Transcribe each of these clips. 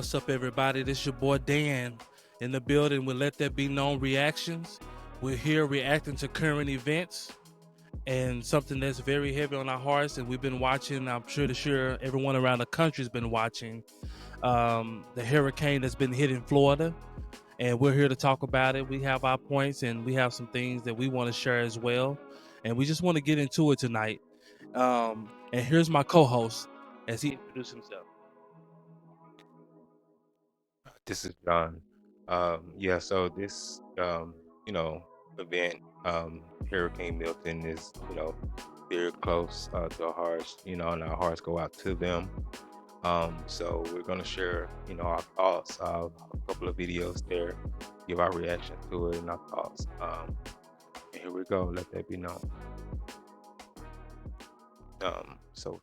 What's up, everybody? This your boy Dan in the building with Let That Be Known Reactions. We're here reacting to current events and something that's very heavy on our hearts, and we've been watching. I'm sure everyone around the country's been watching the hurricane that's been hitting Florida, and we're here to talk about it. We have our points, and we have some things that we want to share as well, and we just want to get into it tonight. And here's my co-host as he introduces himself. This is John. Yeah, so this event, Hurricane Milton is, very close to our hearts, and our hearts go out to them. So we're gonna share, our thoughts, a couple of videos there, give our reaction to it and our thoughts. And here we go, let that be known. So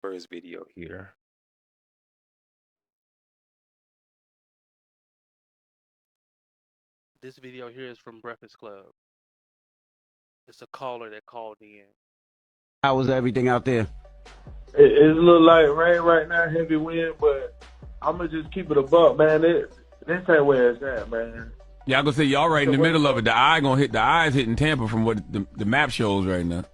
first video here. This video here is from Breakfast Club. It's a caller that called in. How was everything out there? It's a little light rain right now, heavy wind, but I'm gonna just keep it a buck, man. This ain't where it's at, man. Yeah, I'm gonna say y'all right in the middle of it. The eye's hitting Tampa from what the map shows right now.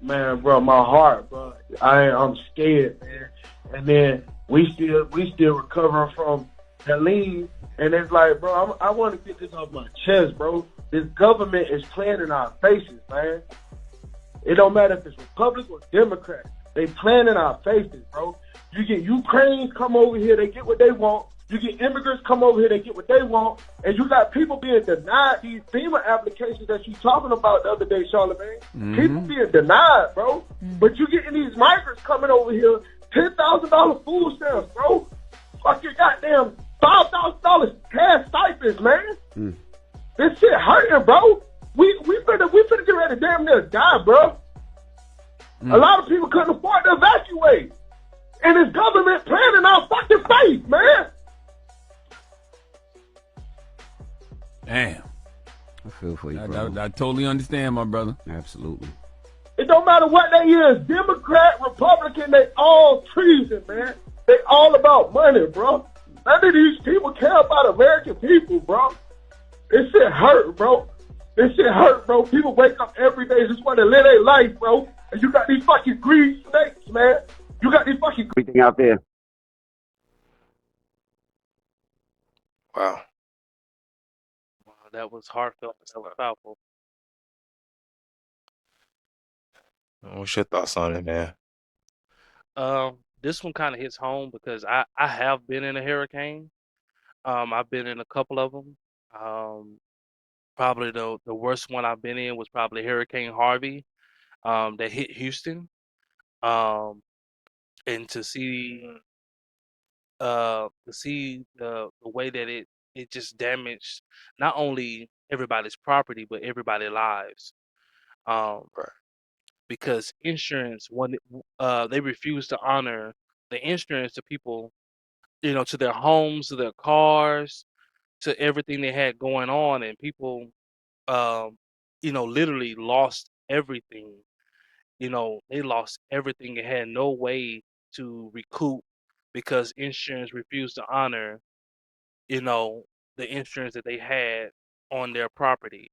Man, bro, my heart, bro. I'm scared, man. And then we still recovering from Helene, and it's like, bro, I want to get this off my chest, bro. This government is playing in our faces, man. It don't matter if it's Republican or Democrat. They playing in our faces, bro. You get Ukrainians come over here, they get what they want. You get immigrants come over here, they get what they want. And you got people being denied these FEMA applications that you talking about the other day, Charlamagne. People being denied, bro. But you getting these migrants coming over here, $10,000 food stamps, bro. Fucking goddamn $5,000 cash stipends, man. This shit hurting, bro. We finna get ready to damn near die, bro. A lot of people couldn't afford to evacuate. And this government playing in our fucking face, man. Damn. I feel for you, bro. I totally understand, my brother. Absolutely. It don't matter what they is, Democrat, Republican, they all treason, man. They all about money, bro. None of these people care about American people, bro. This shit hurt, bro. This shit hurt, bro. People wake up every day just want to live their life, bro. And you got these fucking greed snakes, man. You got these fucking Everything out there. Wow. Wow, that was heartfelt. That was powerful. What's your thoughts on it, man? This one kind of hits home because I have been in a hurricane. I've been in a couple of them. Probably the worst one I've been in was probably Hurricane Harvey, that hit Houston. Um, and to see the way that it just damaged not only everybody's property but everybody's lives. Um, Right. because insurance they refuse to honor the insurance to people, to their homes, to their cars, to everything they had going on, and people um literally lost everything. They lost everything and had no way to recoup because insurance refused to honor you know the insurance that they had on their property.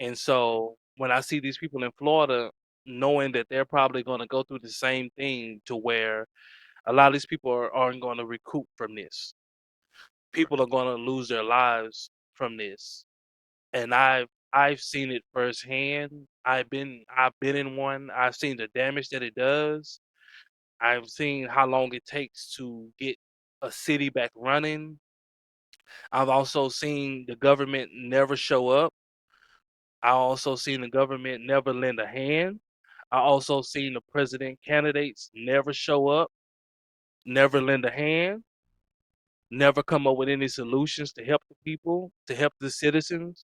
And so when I see these people in Florida, knowing that they're probably going to go through the same thing, to where a lot of these people aren't going to recoup from this. People are going to lose their lives from this. And I've seen it firsthand. I've been in one. I've seen the damage that it does. I've seen how long it takes to get a city back running. I've also seen the government never show up. I also seen the government never lend a hand. I also seen the president candidates never show up, never lend a hand, never come up with any solutions to help the people, to help the citizens,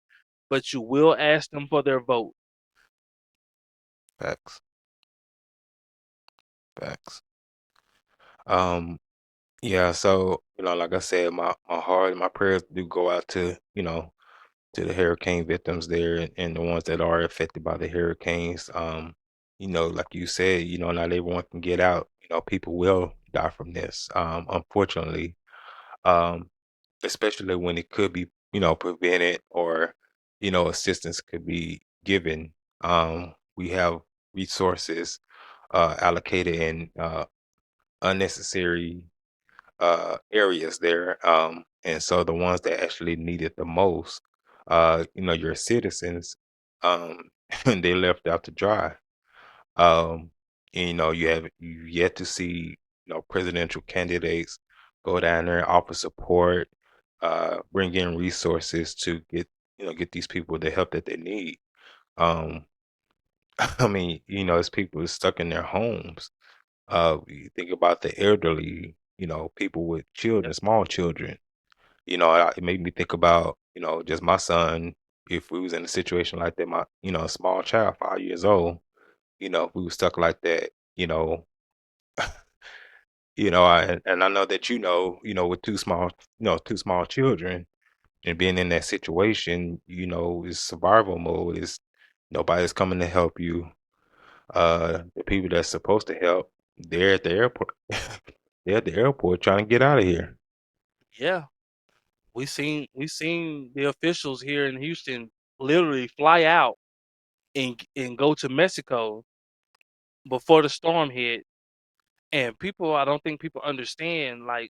but you will ask them for their vote. Facts. Facts. Um, yeah, so, like I said, my heart and my prayers do go out to, to the hurricane victims there and the ones that are affected by the hurricanes. Like you said, not everyone can get out. People will die from this, unfortunately. um, especially when it could be, prevented or, assistance could be given. We have resources allocated in unnecessary areas there. And so the ones that actually need it the most, your citizens, they left out to dry. Um, and, you yet to see, presidential candidates go down there, offer support, bring in resources to get these people the help that they need. Um, I mean, as people stuck in their homes, you think about the elderly, people with children, Yep. small children. It made me think about, just my son. If we was in a situation like that, my, a small child, 5 years old, if we were stuck like that, and I know that with two small children and being in that situation, is survival mode. Is nobody's coming to help you. The people that's supposed to help, they're at the airport. They're at the airport trying to get out of here. Yeah. We seen the officials here in Houston literally fly out and go to Mexico before the storm hit. And people, I don't think people understand, like,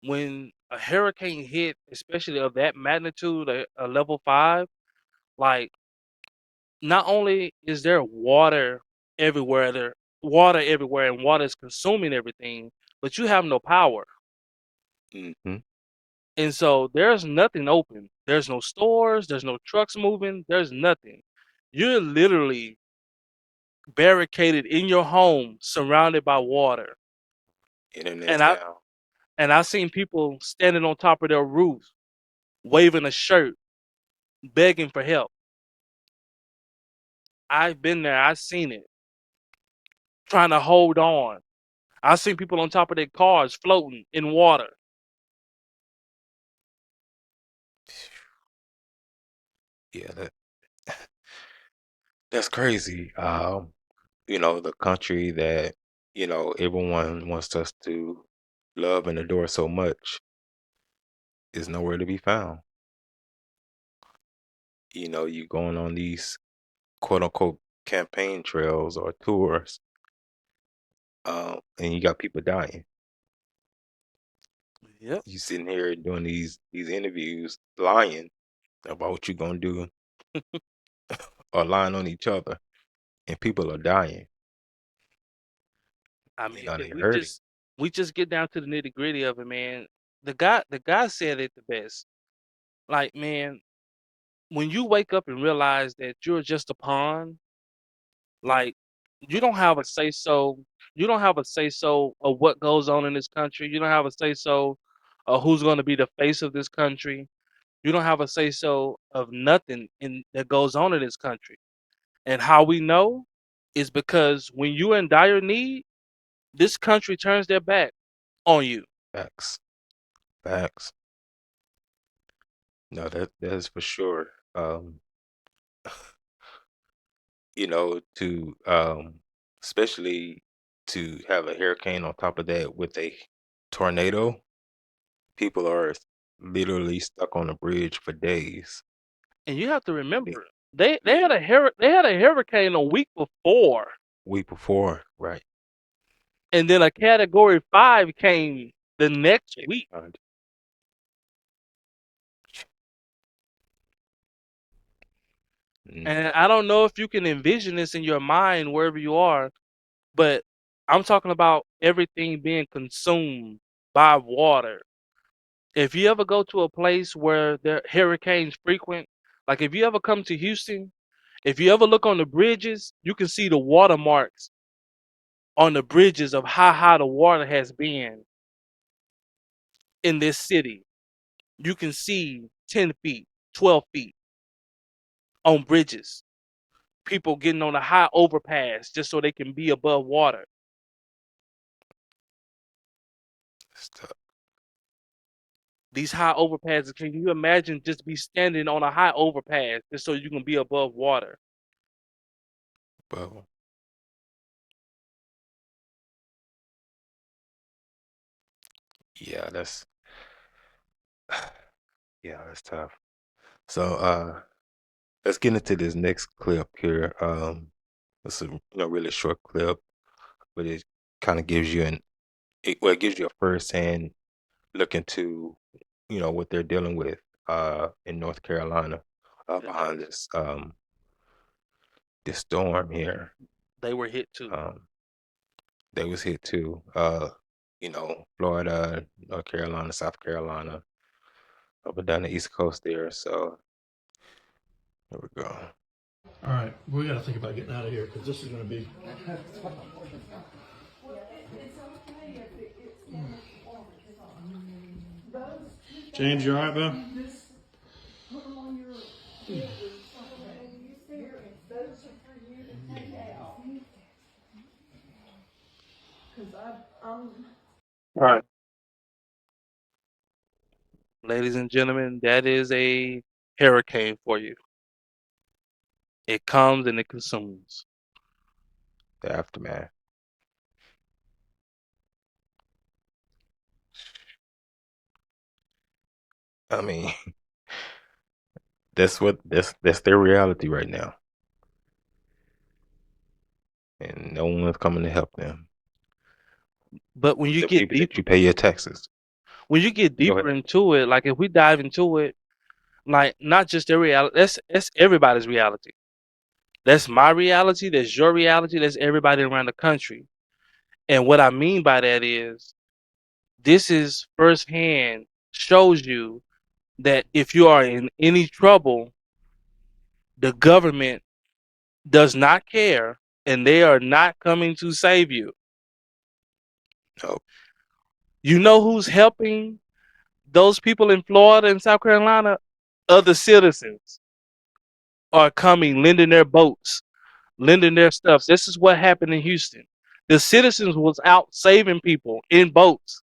when a hurricane hit, especially of that magnitude, a level 5, like, not only is there water everywhere, and water is consuming everything, but you have no power. Hmm. And so there's nothing open. There's no stores, there's no trucks moving, there's nothing. You're literally barricaded in your home, surrounded by water. Internet's And I down. and I've seen people standing on top of their roof, waving a shirt, begging for help. I've been there, I've seen it, trying to hold on. I've seen people on top of their cars floating in water. Yeah, that's crazy. The country that, everyone wants us to love and adore so much is nowhere to be found. You going on these quote unquote campaign trails or tours, and you got people dying. Yep. You sitting here doing these interviews, lying about what you're gonna do, or lying on each other, and people are dying. I mean, They we hurting. just get down to the nitty gritty of it, man. The guy said it the best. Like, man, when you wake up and realize that you're just a pawn, like, you don't have a say so. You don't have a say so of what goes on in this country. You don't have a say so of who's going to be the face of this country. You don't have a say so of nothing in that goes on in this country. And how we know is because when you're in dire need, this country turns their back on you. Facts, facts. No, that is for sure. To especially to have a hurricane on top of that with a tornado, people are literally stuck on a bridge for days. And you have to Eh, remember, they had a hurricane a week before, Week before, right? and then a Category 5 came the next week. Uh, mm, And I don't know if you can envision this in your mind wherever you are, but I'm talking about everything being consumed by water. If you ever go to a place where there hurricanes frequent, like if you ever come to Houston, if you ever look on the bridges, you can see the watermarks on the bridges of how high the water has been in this city. You can see 10 feet, 12 feet on bridges. People getting on a high overpass just so they can be above water. stuck, These high overpasses, can you imagine just be standing on a high overpass just so you can be above water? bro. Yeah, Yeah, that's tough. So let's get into this next clip here. It's a really short clip, but it kind of gives you it gives you a first-hand look into what they're dealing with in North Carolina It behind does. this storm here. They were hit too. Um, they was hit too. Florida, North Carolina, South Carolina, up and down the East Coast there. So here we go. All right, we got to think about getting out of here because this is going to be. James, you all right, bud? All right, ladies and gentlemen, that is a hurricane for you. It comes and it consumes. The aftermath. I mean, that's their reality right now, and no one's coming to help them. But when you The get people deep, that you pay your taxes. when you get Go ahead. deeper into it, like if we dive into it, like not just their reality, that's everybody's reality. That's my reality. That's your reality. That's everybody around the country. And what I mean by that is, this is firsthand shows you that if you are in any trouble, the government does not care and they are not coming to save you. No, You know who's helping those people in Florida and South Carolina? Other citizens are coming, lending their boats, lending their stuff. This is what happened in Houston. The citizens was out saving people in boats,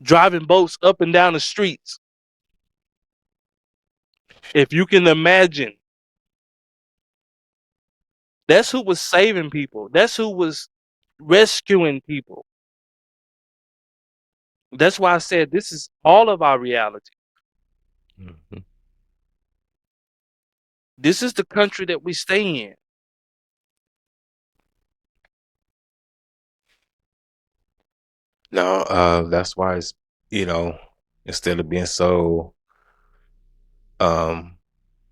driving boats up and down the streets. If you can imagine, that's who was saving people. That's who was rescuing people. That's why I said this is all of our reality. mhm. This is the country that we stay in. No, that's why it's instead of being um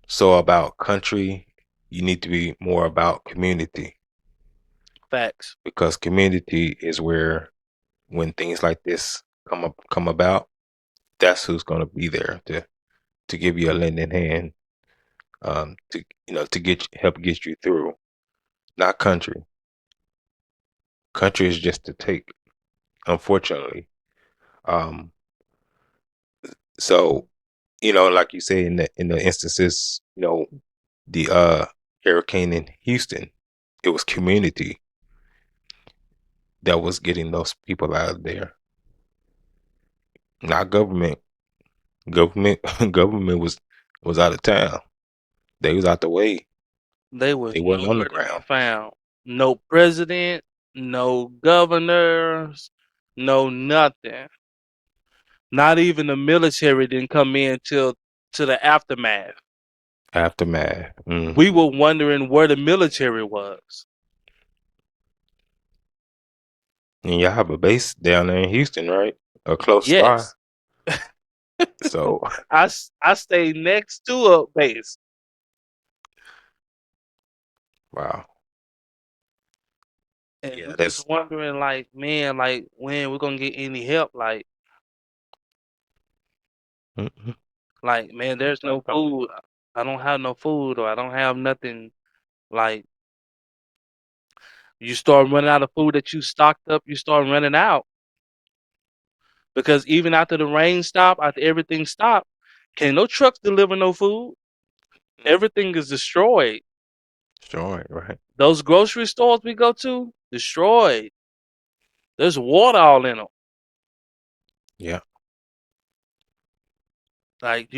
so about country, you need to be more about community, Facts. because community is where when things like this come about, that's who's going to be there to give you a lending hand, to to help get you through. Not country. Country is just to take, unfortunately. Um, so like you say, in the instances, the hurricane in Houston, it was community that was getting those people out of there, not government. Government government was out of town. They was out the way. They was They wasn't on the nowhere to be ground. found. No president, no governors, no nothing. Not even the military didn't come in till to the aftermath. Aftermath. We were wondering where the military was. And y'all have a base down there in Houston, right? Or close by. Yes, So I stayed next to a base, wow. and Yeah, we was that's wondering, like, man, like when we're gonna get any help, mhm. like man, there's no food. I don't have no food, or I don't have nothing. Like you start running out of food that you stocked up, you start running out because even after the rain stopped, after everything stopped, can no trucks deliver no food? Everything is destroyed. Sure, right. Those grocery stores we go to, destroyed. There's water all in them. Yeah. Like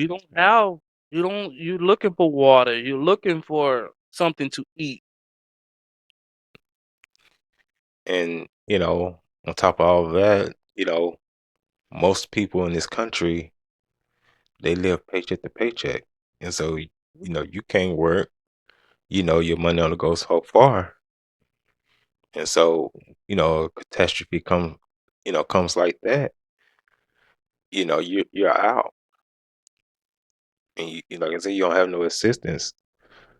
you're looking for water. You're looking for something to eat. And on top of all of that, most people in this country, they live paycheck to paycheck. And so, you can't work, your money only goes so far. And so, a catastrophe comes like that, you're out. And like I said, you don't have no assistance,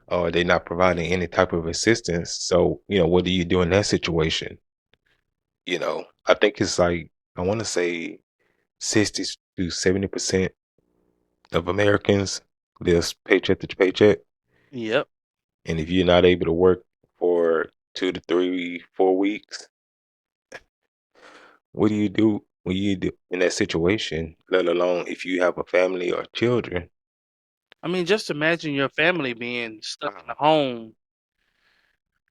or they're not providing any type of assistance. So, what do you do in that situation? I think it's like, I want to say 60 to 70% of Americans lives paycheck to paycheck. Yep. And if you're not able to work for 2 to 3, 4 weeks, what do you do when you do in that situation, let alone if you have a family or children? I mean, just imagine your family being stuck in a home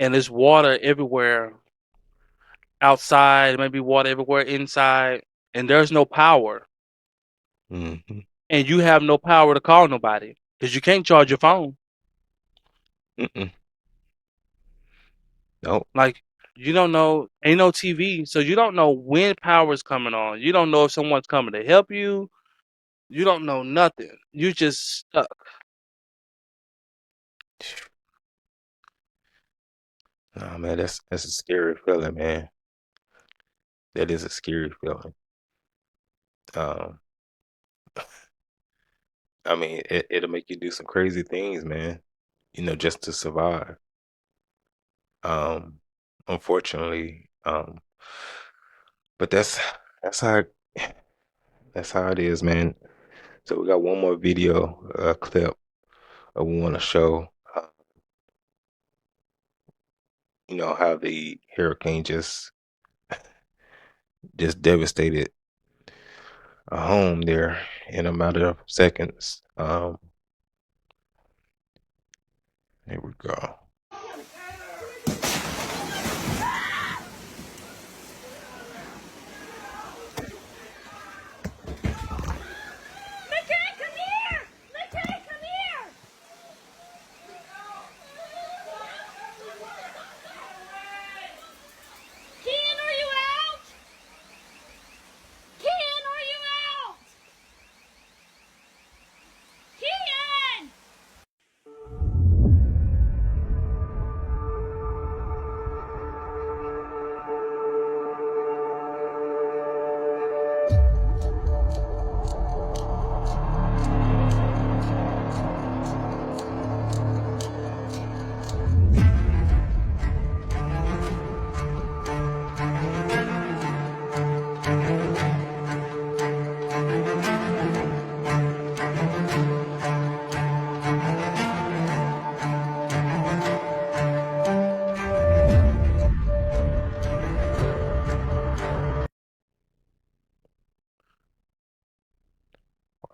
and there's water everywhere outside, maybe water everywhere inside, and there's no power. Mm-hmm. And you have no power to call nobody because you can't charge your phone. Mm-mm. No. Like, you don't know, ain't no TV, so you don't know when power is coming on. You don't know if someone's coming to help you. You don't know nothing. You just stuck. No, man, that's a scary feeling, man. That is a scary feeling. Um, I mean, it'll make you do some crazy things, man, just to survive. Um, Unfortunately, but that's how that's how it is, man. So we got one more video clip we want to show, how the hurricane just devastated a home there in a matter of seconds. Here we go.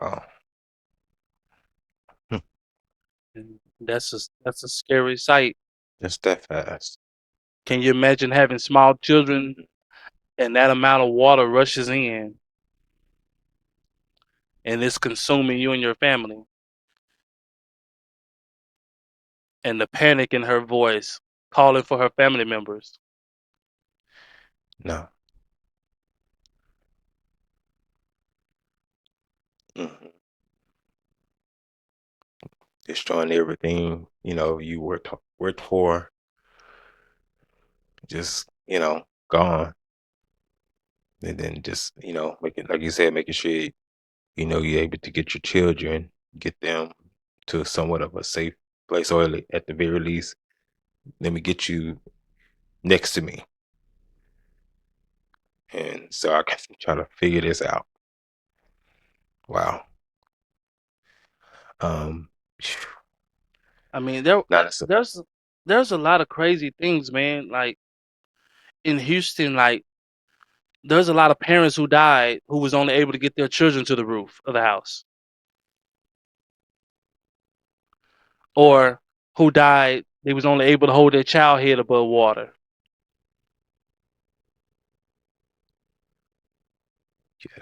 Wow. Hmm. And that's a scary sight. Just that fast. Can you imagine having small children and that amount of water rushes in and it's consuming you and your family? And the panic in her voice, calling for her family members. No. Hmm. Destroying everything, you worked for, just, gone. And then just, making, like you said, making sure, you're able to get your children, get them to somewhat of a safe place, or at the very least, let me get you next to me. And so I can try to figure this out. Wow. Um, I mean, there Not as a, there's there's a lot of crazy things, man. Like in Houston, like there's a lot of parents who died who was only able to get their children to the roof of the house, or who died they was only able to hold their child head above water.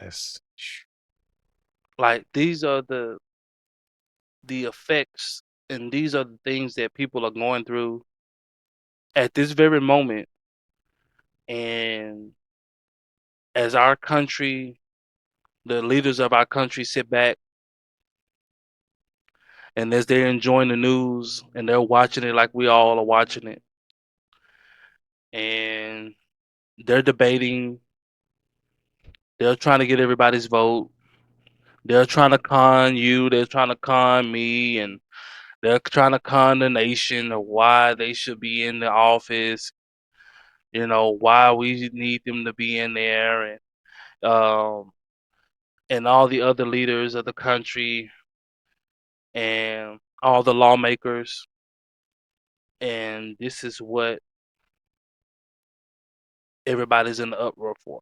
yes. Like these are the effects, and these are the things that people are going through at this very moment. And as our country the leaders of our country sit back and as they're enjoying the news and they're watching it like we all are watching it, and they're debating, they're trying to get everybody's vote, they're trying to con you, they're trying to con me, and they're trying to con the nation of why they should be in the office, why we need them to be in there, um, and all the other leaders of the country and all the lawmakers. And this is what everybody's in the uproar for.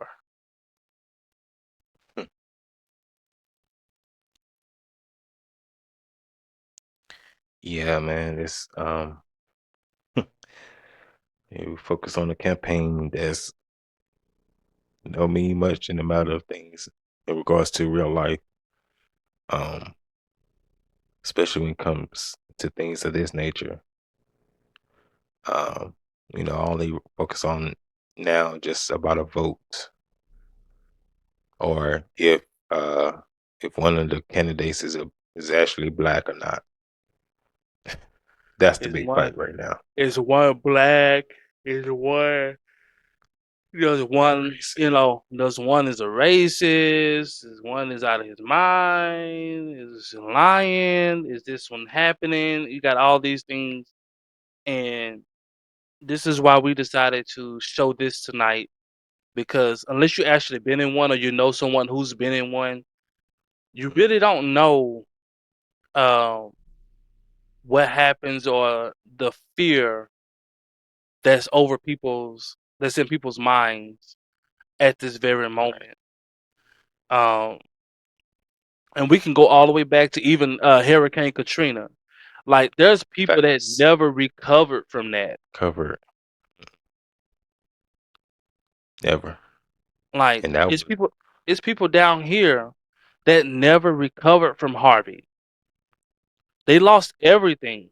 Yeah, man. It's yeah, we focus on the campaign that's don't mean much in the matter of things in regards to real life. Um, especially when it comes to things of this nature. Um, I only focus on now just about a vote or if one of the candidates is actually black or not. That's the Is big one fight right now. is one black? Is one there's one there's one is a racist, is one is out of his mind, is lying, is this one happening? You got all these things, and this is why we decided to show this tonight, because unless you actually been in one or you know someone who's been in one, you really don't know um what happens or the fear that's in people's minds at this very moment. Um, and we can go all the way back to even Hurricane Katrina. Like, there's people that Facts. never recovered from that. Covered. Never. Like, And that it's was people down here that never recovered from Harvey. They lost everything,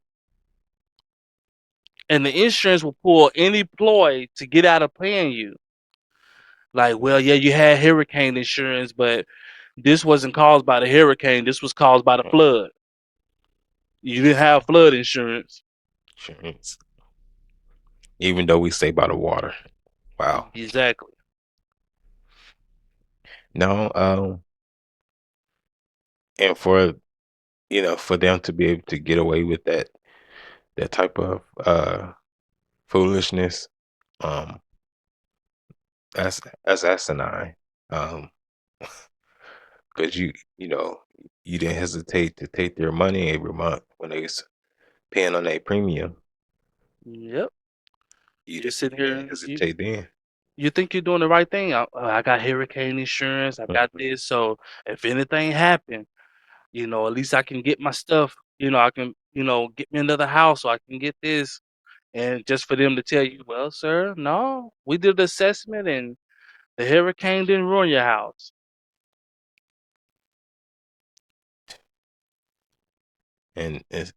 and the insurance will pull any ploy to get out of paying you. Like, well, yeah, you had hurricane insurance, but this wasn't caused by the hurricane. This was caused by the flood. You didn't have flood insurance. insurance. Even though we stay by the water. Wow. Exactly. No, and for them to be able to get away with that type of foolishness, um, that's asinine. Um, because you didn't hesitate to take their money every month when they was paying on their premium. Yep. You You're didn't sitting you didn't here. hesitate then. You think you're doing the right thing. I got hurricane insurance. I got Mhm. this. So if anything happened, at least I can get my stuff. I can, get me another house, so I can get this. And just for them to tell you, well, sir, no, we did the assessment, and the hurricane didn't ruin your house. And it's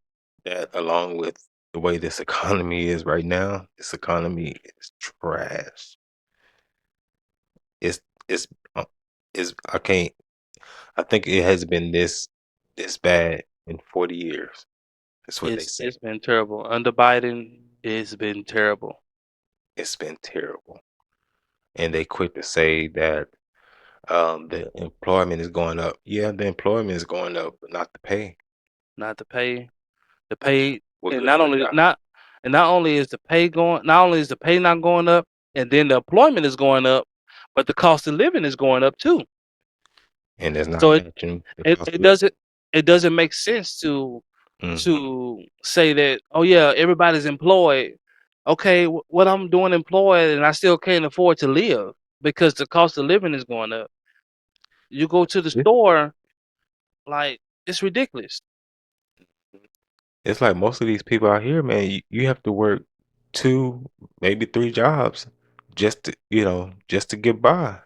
that along with the way this economy is right now, this economy is trash. It's it's uh, it's I can't I think it has been this bad in 40 years. That's what they say. It's been terrible. Under Biden, it's been terrible. It's been terrible. And they quit to say that the employment is going up. Yeah, the employment is going up, but not the pay. Not to pay, the pay, What and good is the job? not only is the pay going, not only is the pay not going up, and then the employment is going up, but the cost of living is going up too. And it's not So matching the it, cost it of living. doesn't it doesn't make sense to Mm. say that, oh yeah, everybody's employed. Okay, what I'm doing employed and I still can't afford to live because the cost of living is going up. You go to the It- store, like, it's ridiculous. It's like most of these people out here, man, you have to work two, maybe three jobs just to get by.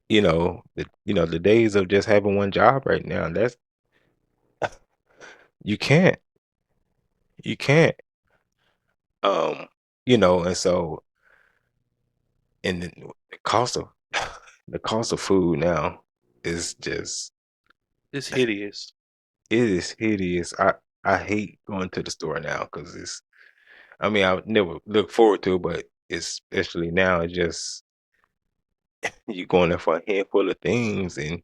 The days of just having one job right now, that's you can't. You can't. And so and then the cost of the cost of food now is just It's hideous. it is hideous. I hate going to the store now because it's. I mean, I never look forward to it, but especially now, it's just you going there for a handful of things, and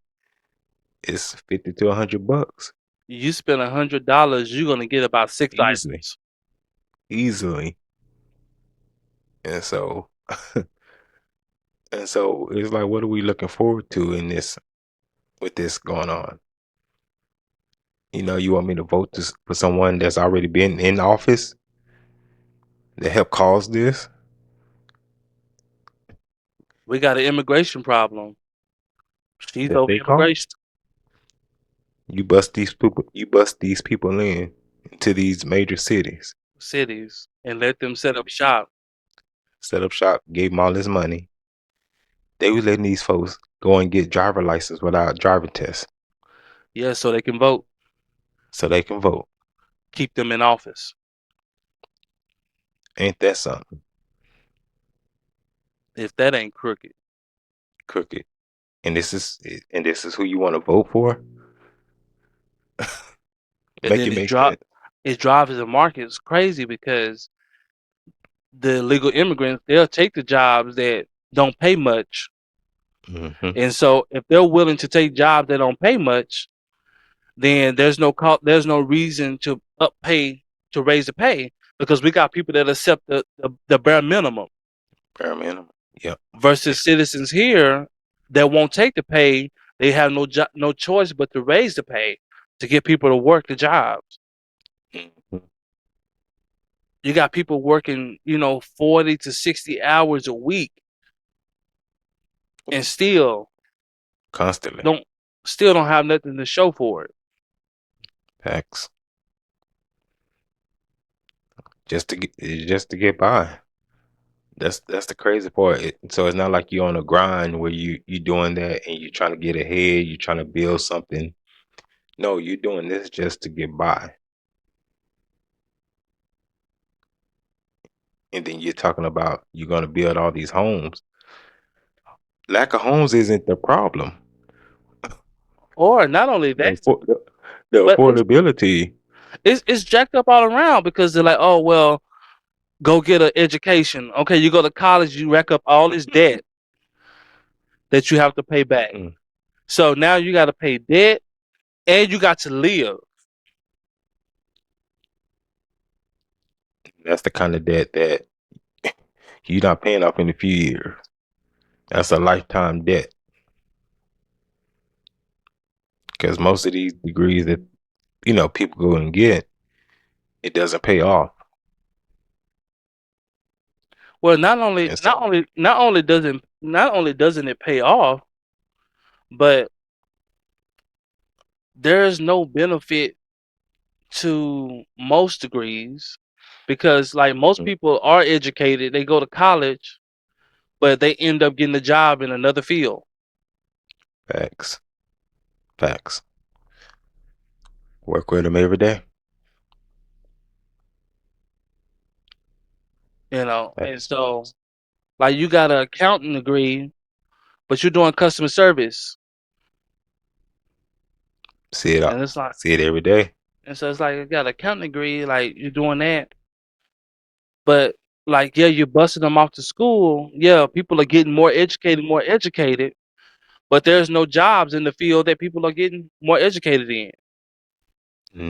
it's 50 to $100 You spend $100, you're gonna get about 6 easily, items. easily, and so and so it's like, what are we looking forward to in this with this going on? You want me to vote for someone that's already been in office that helped cause this? We got an immigration problem. She's That over they cause? immigration You bust these people into these major cities, cities and let them set up shop. set up shop, gave them all this money. They was letting these folks go and get driver license without driving tests Yeah, so they can vote. so they can vote. Keep them in office. Ain't that something? If that ain't crooked. Crooked. And this is who you want to vote for? And Make then it make sense. it drives the markets crazy because the illegal immigrants, they'll take the jobs that don't pay much. Hmm. And so if they're willing to take jobs that don't pay much, then there's no reason to raise the pay because we got people that accept the bare minimum Bare minimum. Yep. versus citizens here that won't take the pay. They have no choice but to raise the pay to get people to work the jobs. Mhm. You got people working, 40 to 60 hours a week and Constantly. don't still don't have nothing to show for it. Facts. Just to get by. That's the crazy part. So it's not like you're on a grind where you doing that and you're trying to get ahead, you're trying to build something. No, you're doing this just to get by. And then you're talking about you're going to build all these homes. Lack of homes isn't the problem. Or not only The, that, affo- the, the but affordability. it's jacked up all around because they're like, oh well, go get an education. Okay, you go to college, you rack up all this debt that you have to pay back. Mm, So now you got to pay debt and you got to live. that's the kind of debt that you're not paying off in a few years. That's a lifetime debt. Because most of these degrees that people go and get, it doesn't pay off. Well, not only And not so, only not only doesn't it pay off, but there's no benefit to most degrees because like most mm, people are educated, they go to college, but they end up getting a job in another field. facts, facts. Work with them every day. And Facts. so like you got an accounting degree, but you're doing customer service, See it up. and it's like, See it every day. and so it's like you got an accounting degree, like you're doing that, but like yeah, you're busting them off to school. Yeah, people are getting more educated, but there's no jobs in the field that people are getting more educated in.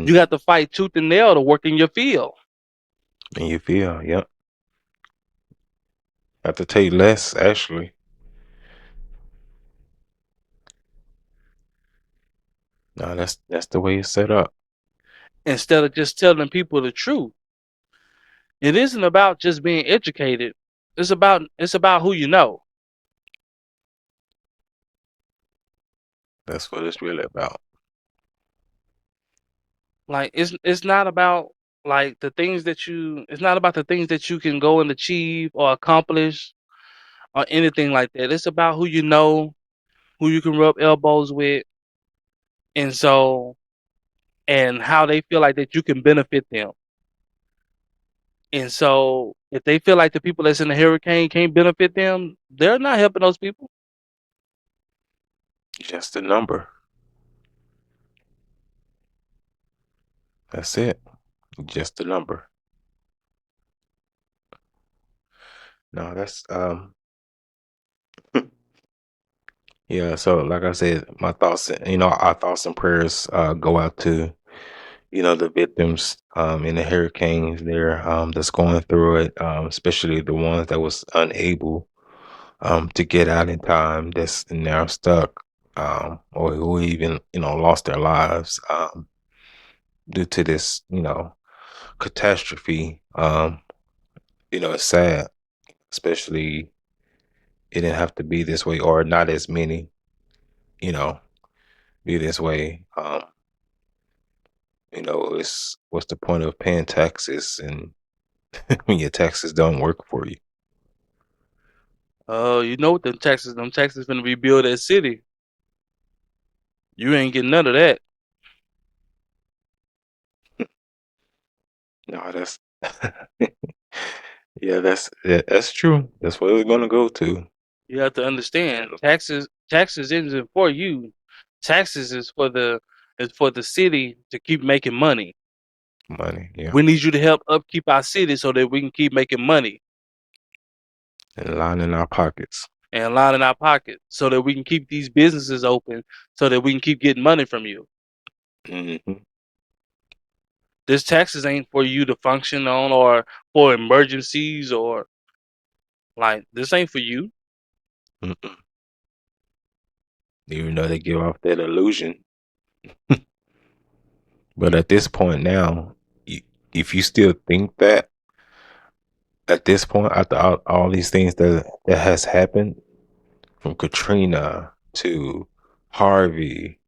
You Mm. have to fight tooth and nail to work in your field. And you feel, yep. Have to take less, actually. No, that's the way it's set up. Instead of just telling people the truth. It isn't about just being educated. It's about who you know. That's what it's really about. Like it's not about like the things that you it's not about the things that you can go and achieve or accomplish or anything like that. It's about who you know, who you can rub elbows with, and so and how they feel like that you can benefit them. And so if they feel like the people that's in the hurricane can't benefit them, they're not helping those people. Just a number. That's it. Just a number. No, that's yeah, so like I said, my thoughts, our thoughts and prayers go out to, the victims in the hurricanes there that's going through it, especially the ones that was unable to get out in time, that's now stuck, or who even, lost their lives due to this, catastrophe. It's sad, especially it didn't have to be this way, or not as many, you know, be this way. It's what's the point of paying taxes and when your taxes don't work for you? Oh, you know what them taxes finna be built at city. You ain't getting none of that. No, that's that's true. That's what it's gonna go to. You have to understand, taxes isn't for you. Taxes is for the city to keep making money. Money, yeah, We need you to help upkeep our city so that we can keep making money and lining our pockets. and lining our pockets so that we can keep these businesses open so that we can keep getting money from you. Hmm. This taxes ain't for you to function on or for emergencies or like this ain't for you. Mm-mm. Even though they give off that illusion, but at this point now, if you still think that, at this point, after all these things that has happened, from Katrina to Harvey,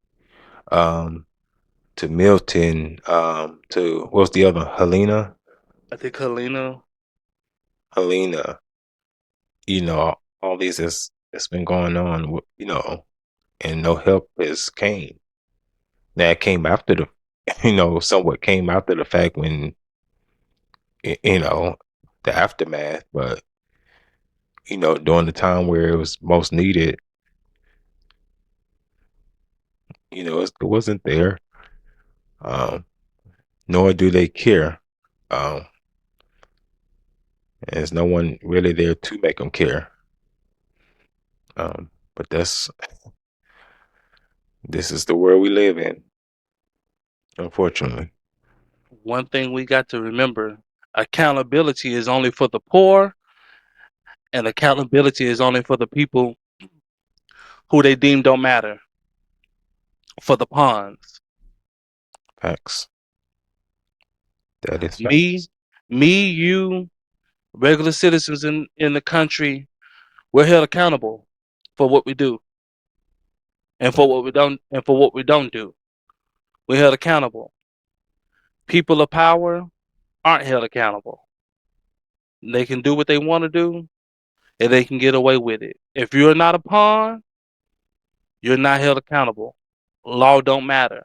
um, to Milton, to what's the other? I think Helena, Helena. All these that's been going on. And no help has came. Now it came after the, somewhat came after the fact when, the aftermath. But during the time where it was most needed, it wasn't there. Um, Nor do they care. Um, There's no one really there to make them care. But this is the world we live in, unfortunately. one thing we got to remember, accountability is only for the poor and accountability is only for the people who they deem don't matter, for the pawns. Facts. That is Me, facts. you, regular citizens in the country, we're held accountable for what we do and for what we don't do. We're held accountable. People of power aren't held accountable. They can do what they want to do and they can get away with it. If you're not a pawn, you're not held accountable. Law don't matter.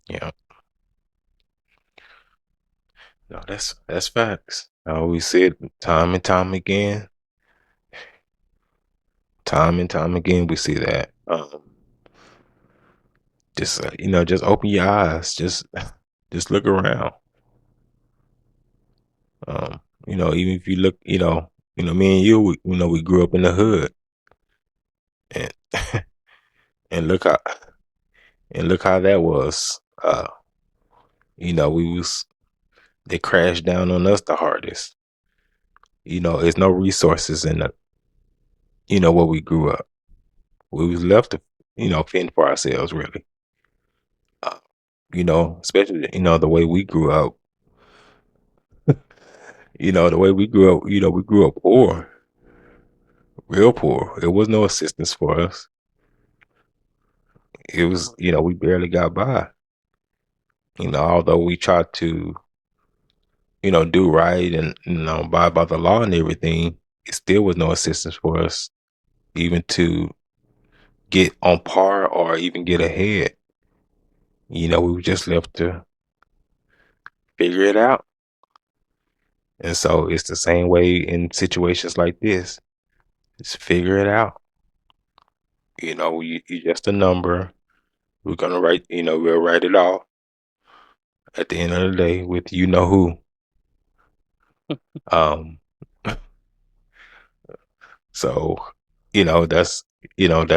Yeah. No, that's facts. I always said time and time again, we see that. Just just open your eyes. Just look around. Even if you look, me and you, we grew up in the hood, and and look how that was. We was they crashed down on us the hardest. There's no resources in the, where we grew up. We was left to, fend for ourselves, really. Uh, Especially, the way we grew up. The way we grew up, we grew up poor, real poor. There was no assistance for us. It was, we barely got by. Although we tried to, do right and, abide by the law and everything, it still was no assistance for us, even to get on par or even get ahead. We were just left to figure it out. And so it's the same way in situations like this. Just figure it out. you just a number. We're gonna write, we'll write it off at the end of the day with who. Um, so that's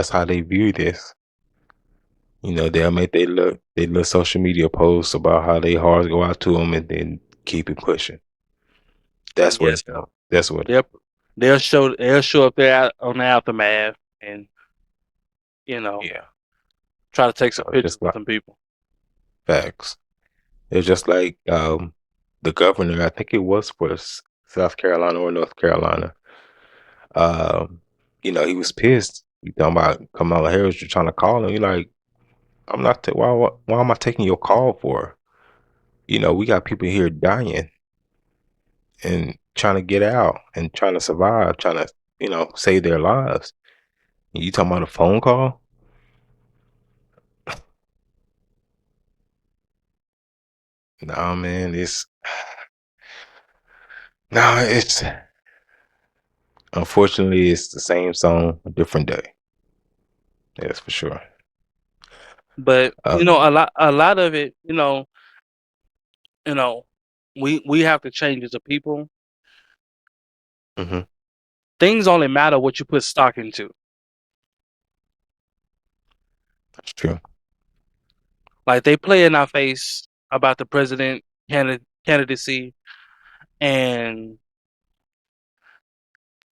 how they view this. They'll make they little social media posts about how they hearts go out to them and then keep it pushing. That's what Yeah, it's done. That's what. they'll they'll show up there on the aftermath and you know Yeah. try to take So some it's pictures just with like some people. facts. It's just like the governor. I think it was for South Carolina or North Carolina. Um, he was pissed. You talking about Kamala Harris? You're trying to call him. You're like, I'm not. Why am I taking your call for? We got people here dying and trying to get out and trying to survive, trying to save their lives. You talking about a phone call? Nah, man. It's unfortunately it's the same song, a different day. That's for sure. But Uh, a lot of it, you know, we have to change as a people. mhm, Things only matter what you put stock into. that's true. Like they play in our face about the president candidacy and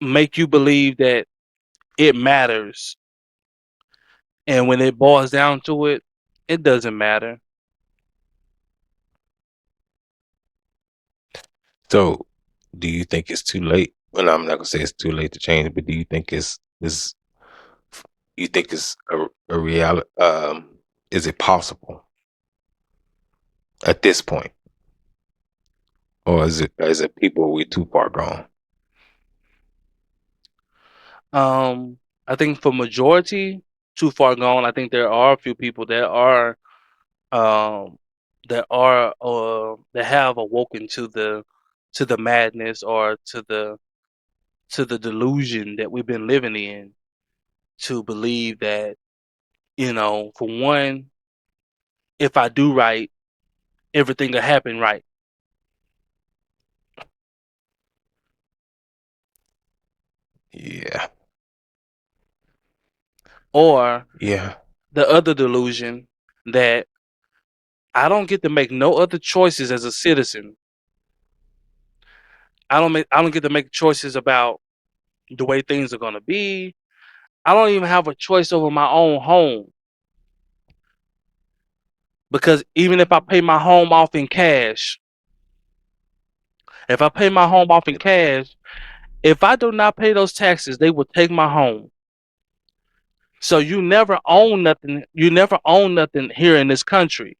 make you believe that it matters. And when it boils down to it, it doesn't matter. So, do you think it's too late? Well, I'm not gonna say it's too late to change, but do you think it's a reality? Is it possible at this point, or is it people we too far gone? I think for majority, too far gone. I think there are a few people um that have awoken to the madness or to the delusion that we've been living in to believe that, for one, if I do right, everything will happen right. Yeah, Or yeah. the other delusion that I don't get to make no other choices as a citizen. I don't get to make choices about the way things are gonna be. I don't even have a choice over my own home. Because even if I pay my home off in cash, if I pay my home off in cash, if I do not pay those taxes, they will take my home. So you never own nothing. You never own nothing here in this country.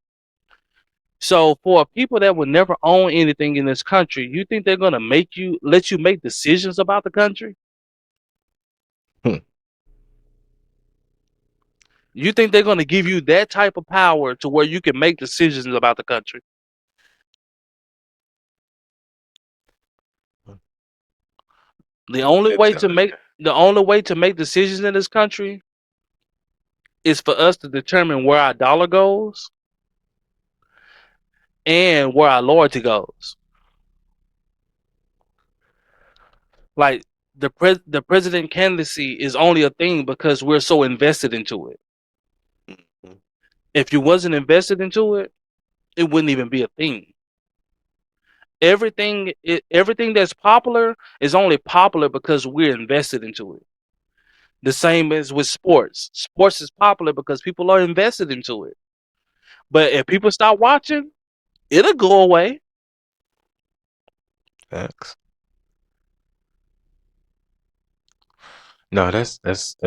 So for people that would never own anything in this country, you think they're gonna let you make decisions about the country? Hmm. You think they're gonna give you that type of power to where you can make decisions about the country? The only They're way to telling make the only way to make decisions in this country is for us to determine where our dollar goes and where our loyalty goes. Like the president candidacy is only a thing because we're so invested into it. you. If you wasn't invested into it, it wouldn't even be a thing. Everything that's popular is only popular because we're invested into it. The same as with sports. Sports is popular because people are invested into it. But if people stop watching, it'll go away. Facts. No, that's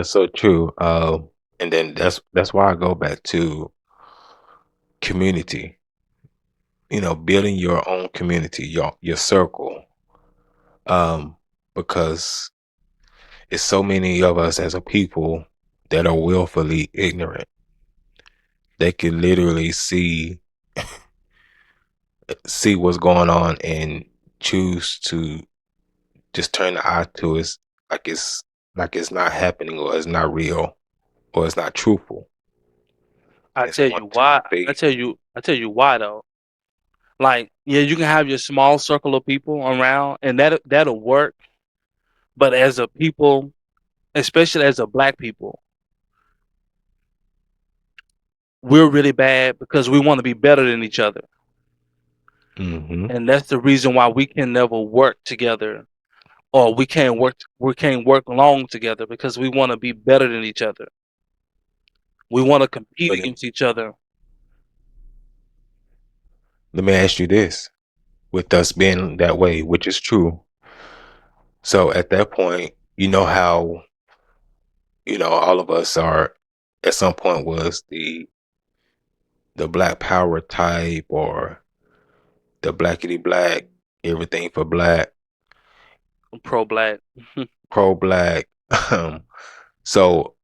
so true. And then that's why I go back to community. Building your own community, your circle. Um, because it's so many of us as a people that are willfully ignorant. They can literally see what's going on and choose to just turn the eye to it like it's not happening or it's not real. or it's not truthful. I It's tell one you to why. say, I tell you why though. Like, yeah, you can have your small circle of people around, and that'll work. But as a people, especially as a black people, we're really bad because we want to be better than each other, mm-hmm. and that's the reason why we can never work together, or we can't work long together because we want to be better than each other. We want to compete But against each other. let me ask you this: with us being that way, which is true, so at that point, you know how all of us are at some point was the Black Power type or the blackity black, everything for black, Pro black. pro black. So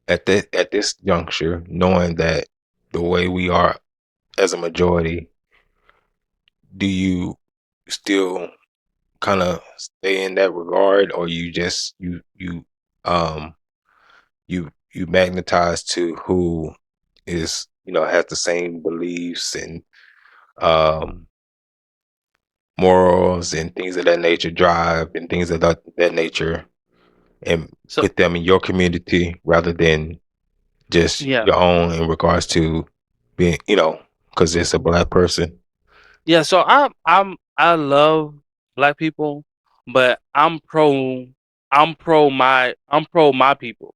at this juncture, knowing that the way we are as a majority, do you still kind of stay in that regard, or you just um you magnetize to who is has the same beliefs and um morals and things of that nature, drive and things of that nature, and So put them in your community rather than just yeah, your own in regards to being, because it's a black person. yeah. So I love black people, but I'm pro my people.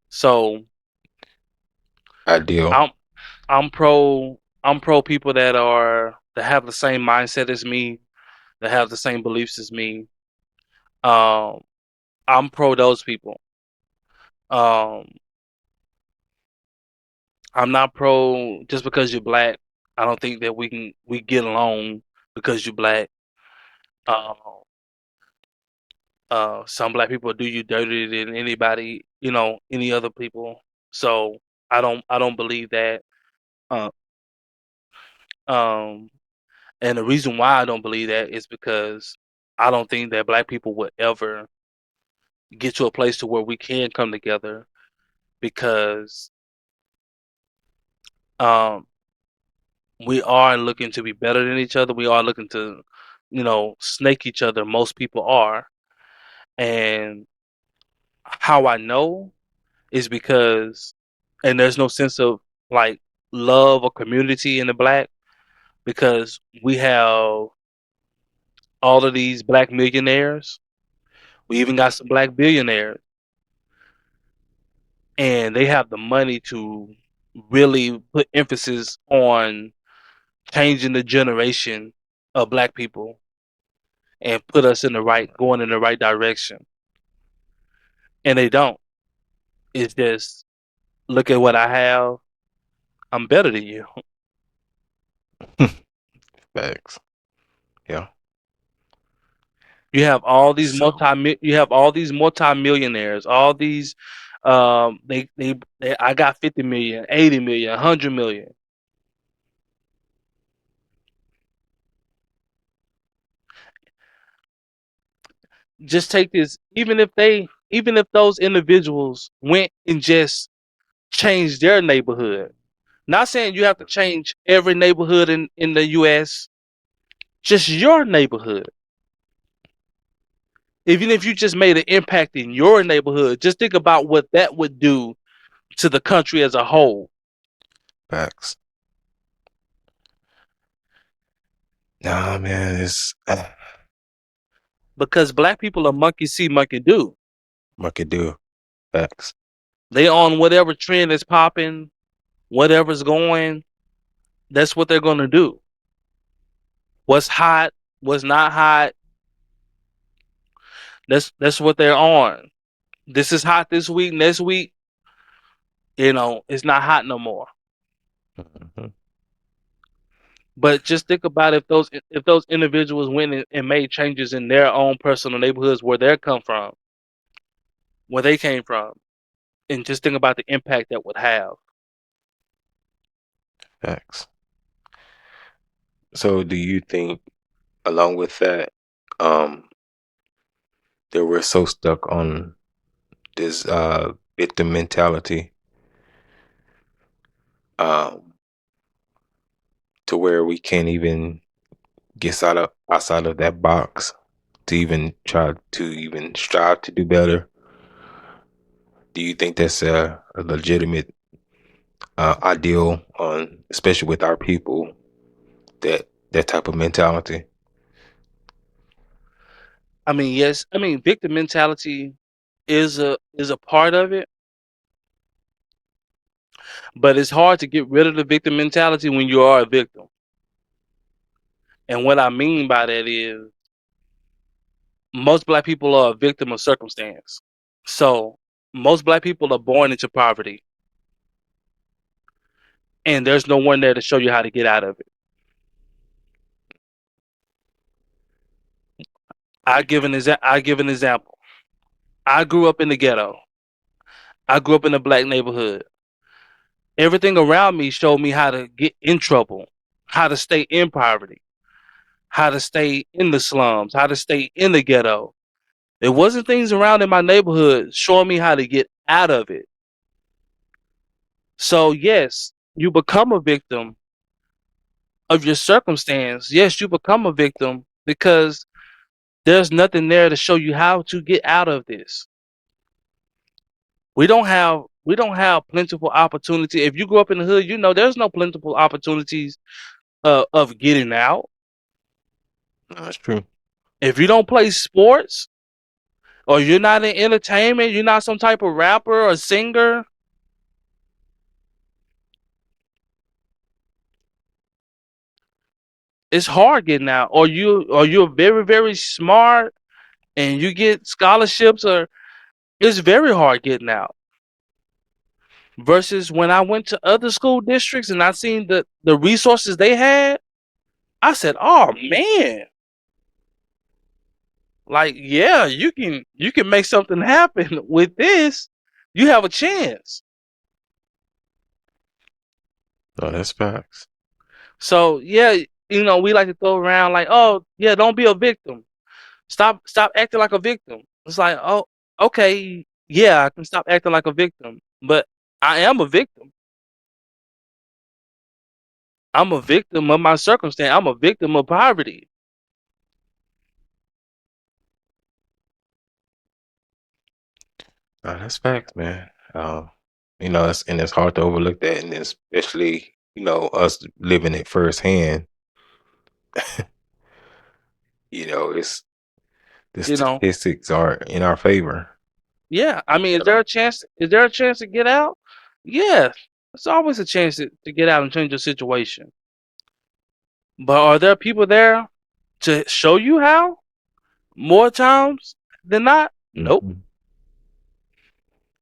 So Ideal. I'm I'm pro people that have the same mindset as me, that have the same beliefs as me. Um, I'm pro those people. Um, I'm not pro just because you're black. I don't think that we get along because you're black. Uh, some black people do you dirtier than anybody, any other people. So I don't believe that. Uh, um, and the reason why I don't believe that is because I don't think that black people would ever get to a place to where we can come together because um, we are looking to be better than each other. We are looking to, snake each other. Most people are, and how I know is because, and there's no sense of like love or community in the black because we have all of these black millionaires. We even got some black billionaires, and they have the money to really put emphasis on changing the generation of black people and put us in the right, going in the right direction. And they don't. It's just look at what I have. I'm better than you. Facts. Yeah. You have all these So multimillionaires, all these they I got 50 million, 80 million, 100 million. Just take this, even if those individuals went and just changed their neighborhood. Not saying you have to change every neighborhood in the US, just your neighborhood. Even if you just made an impact in your neighborhood, just think about what that would do to the country as a whole. facts. Nah, man, it's Because black people are monkey see, monkey do. market do. Facts. They on whatever trend is popping, whatever's going, that's what they're gonna do. What's hot, what's not hot, that's what they're on. This is hot this week, next week, it's not hot no more. Mhm. But just think about if those individuals went and made changes in their own personal neighborhoods where they came from, and just think about the impact that would have. Facts. So, do you think, along with that, um, that we're so stuck on this victim mentality? um, to where we can't even get outside of that box to even try to even strive to do better? Do you think that's a legitimate ideal on, especially with our people, that type of mentality? I mean, yes. I mean, victim mentality is a part of it, but it's hard to get rid of the victim mentality when you are a victim. And what I mean by that is most black people are a victim of circumstance. So most black people are born into poverty, and there's no one there to show you how to get out of it. I give an example. I grew up in the ghetto. I grew up in a black neighborhood. Everything around me showed me how to get in trouble, how to stay in poverty, how to stay in the slums, how to stay in the ghetto. There wasn't things around in my neighborhood showing me how to get out of it. So yes, you become a victim of your circumstance. Yes, you become a victim because there's nothing there to show you how to get out of this. We don't have plentiful opportunity. If you grow up in the hood, you know there's no plentiful opportunities of getting out. No, that's true. If you don't play sports or you're not in entertainment, you're not some type of rapper or singer, it's hard getting out. Or you're very, very smart and you get scholarships, or it's very hard getting out. Versus when I went to other school districts and I seen the resources they had, I said, "Oh man, like yeah, you can make something happen with this. You have a chance." No, that's facts. So yeah, we like to throw around like, "Oh yeah, don't be a victim. Stop acting like a victim." It's like, "Oh, okay, yeah, I can stop acting like a victim, but I am a victim. I'm a victim of my circumstance. I'm a victim of poverty." No, that's facts, man. It's hard to overlook that, and then especially us living it firsthand. It's the You know, statistics are in our favor. yeah. I mean, You know, is there a chance to get out? Yes. There's always a chance to get out and change your situation. But are there people there to show you how? More times than not? Nope. mhm.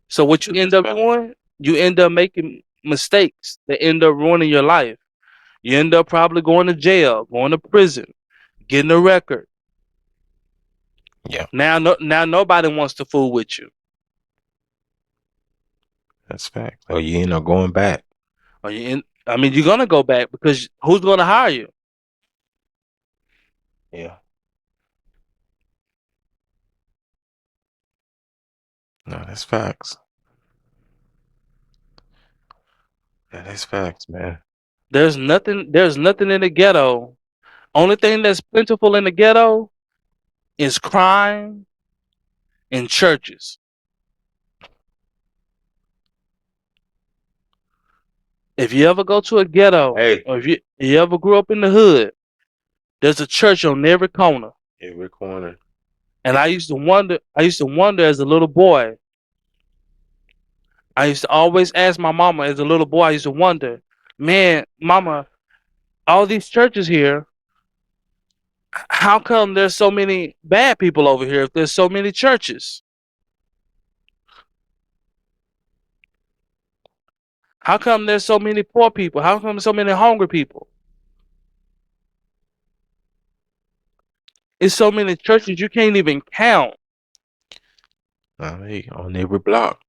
So what you end That's up fact. doing, you end up making mistakes that end up ruining your life. You end up probably going to jail, going to prison, getting a record. Yeah, Now nobody wants to fool with you. that's fact. Oh, you end up going back. I mean, you're gonna go back because who's gonna hire you? Yeah, no, that's facts. Yeah, that's facts, man. There's nothing in the ghetto. Only thing that's plentiful in the ghetto is crime and churches. If you ever go to a ghetto, Hey, or if you ever grew up in the hood, there's a church on every corner. every corner. And I used to wonder as a little boy. I used to always ask my mama as a little boy, I used to wonder, man, mama, all these churches here, how come there's so many bad people over here if there's so many churches? How come there's so many poor people? How come so many hungry people? It's so many churches you can't even count. Hey, on every block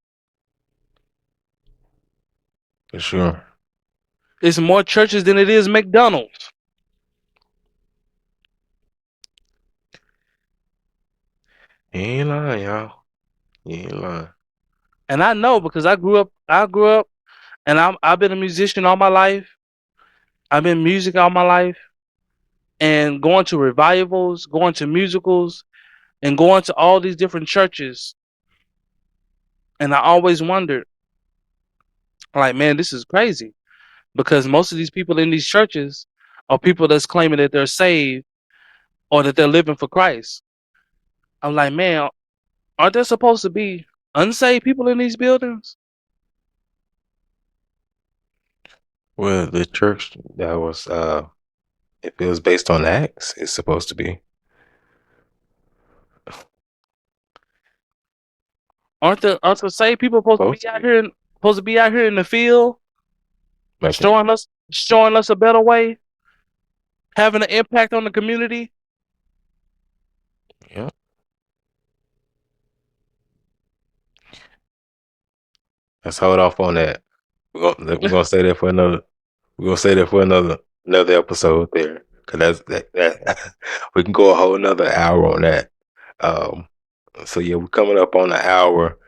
for sure. It's more churches than it is McDonald's. You ain't lying, y'all. You ain't lying. And I know because I grew up And I've been a musician all my life. I've been music all my life, and going to revivals, going to musicals, and going to all these different churches. And I always wondered, like, man, this is crazy because most of these people in these churches are people that's claiming that they're saved or that they're living for Christ. I'm like, man, aren't there supposed to be unsaved people in these buildings? Well, the church that was, if it was based on Acts, it's supposed to be. Aren't the saved people supposed to Supposed be to out be. here supposed to be out here in the field Making, showing us a better way, having an impact on the community? yeah. Let's hold off on that. We're gonna say that for another. We're gonna say that for another episode there, cause that we can go a whole another hour on that. Um, so yeah, we're coming up on an hour,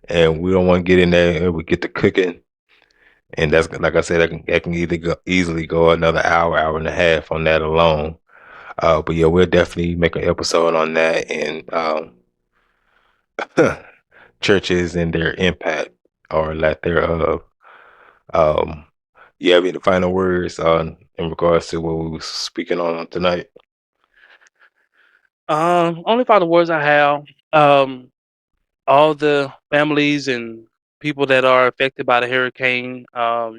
and we don't want to get in there and we get to cooking, and that's like I said, that can either easily go another hour, hour and a half on that alone. But yeah, we'll definitely make an episode on that and churches and their impact or lack thereof. Um, you have any final words on in regards to what we were speaking on tonight? Only final words I have. Um, all the families and people that are affected by the hurricane,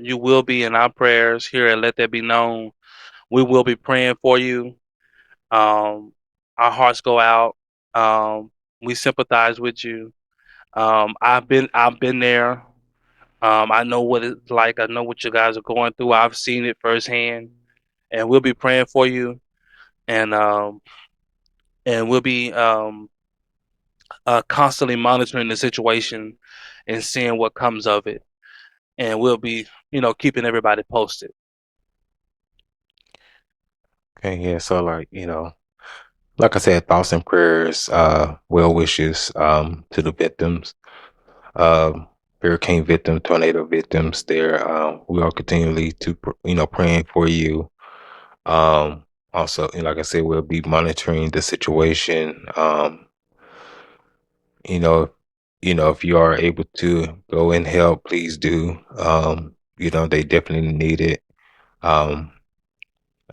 you will be in our prayers here and Let That Be Known. We will be praying for you. Our hearts go out. We sympathize with you. I've been there. I know what it's like. I know what you guys are going through. I've seen it firsthand, and we'll be praying for you. And we'll be constantly monitoring the situation and seeing what comes of it. And we'll be, keeping everybody posted. Okay, yeah. So like I said, thoughts and prayers, well wishes to the victims, um, hurricane victims, tornado victims. There, we are continually to praying for you. Um, Also, like I said, we'll be monitoring the situation. You know, if you are able to go and help, please do. They definitely need it. Um,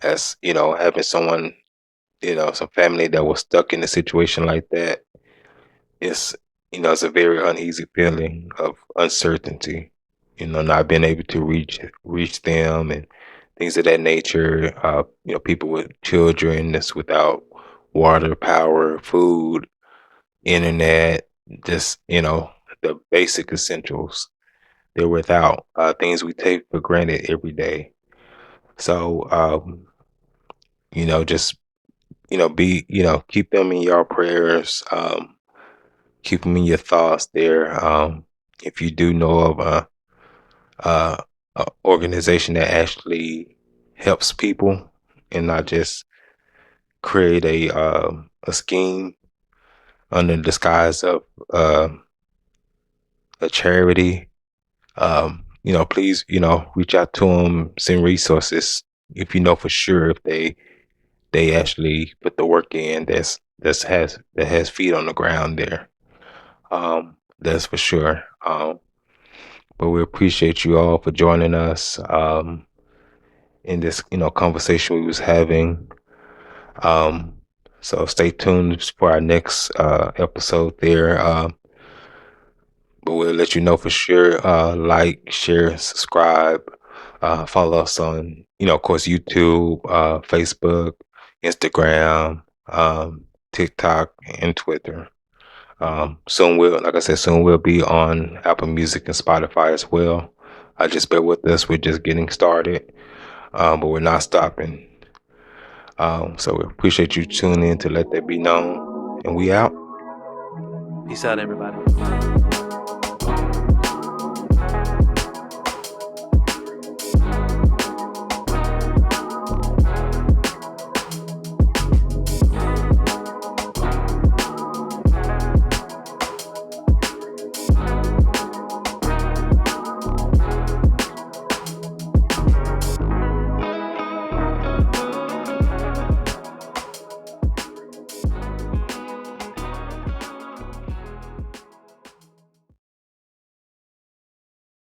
as having someone, some family that was stuck in a situation like that, it's it's a very uneasy feeling of uncertainty. Not being able to reach them and things of that nature. People with children that's without water, power, food, internet, just the basic essentials. They're without things we take for granted every day. So just be keep them in your prayers. Keep them in your thoughts there. If you do know of a, a organization that actually helps people and not just create a scheme under the disguise of uh, a charity, please, reach out to them, send resources if you know for sure if they actually put the work in that has feet on the ground there. That's for sure. But we appreciate you all for joining us in this, conversation we was having. Um, so stay tuned for our next episode there. But we'll let you know for sure. Like, share, subscribe, follow us on, of course, YouTube, Facebook, Instagram, TikTok, and Twitter. Like I said, soon we'll be on Apple Music and Spotify as well. Just bear with us. We're just getting started, but we're not stopping. So we appreciate you tuning in to Let That Be Known. And we out. Peace out, everybody.